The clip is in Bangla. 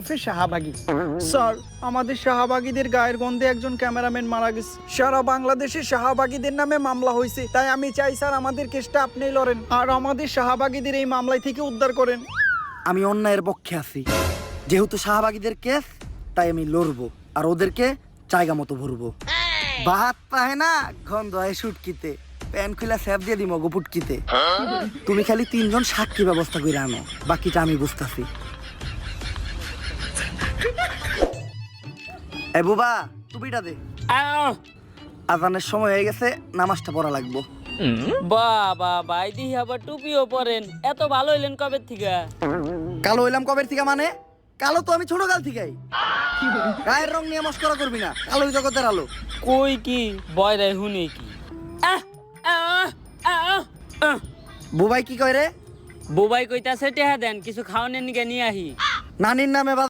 ওরফে শাহবাগী। স্যার, আমাদের শাহবাগীদের গায়ের গন্ধে একজন ক্যামেরাম্যান মারা গেছে। সারা বাংলাদেশে শাহবাগীদের নামে মামলা হয়েছে, তাই আমি চাই স্যার আমাদের কেসটা আপনিই লড়েন আর আমাদের শাহবাগীদের এই মামলায় থেকে উদ্ধার করেন। আমি অন্যায়ের পক্ষে আছি, যেহেতু শাহবাগীদের কেস তাই আমি লড়বো আর ওদেরকে জায়গা মতো ভরবো। বাহাত পাহে না গন্ধ হয় সুটকিতে, প্যান খুলা স্যাপ দিয়ে দিম গোপুটকিতে। তুমি খালি 3 জন সাক্ষী ব্যবস্থা করে আনো, বাকিটা আমি বুঝতেছি। এ বুবা, টুপিটা দে, আজানের সময় হয়ে গেছে, নামাজটা পড়া লাগবো। বাবা ভাই দিহি আবার টুপিও পরেন, এত ভালো হইলেন কবে থেকে? কালো হইলাম কবের থেকে? মানে কালো তো আমি ছোট কাল থেকেই। গায়ের রং নিয়ে মস্করা করবি না, কালোই জগতের আলো। কই কি বয়রাই হুনে কি? বুবাই কি কয় রে? বুবাই কইতাছে টেহা দেন, কিছু খাওয়ানোর নিকে নিয়ে আহি। নানির নামে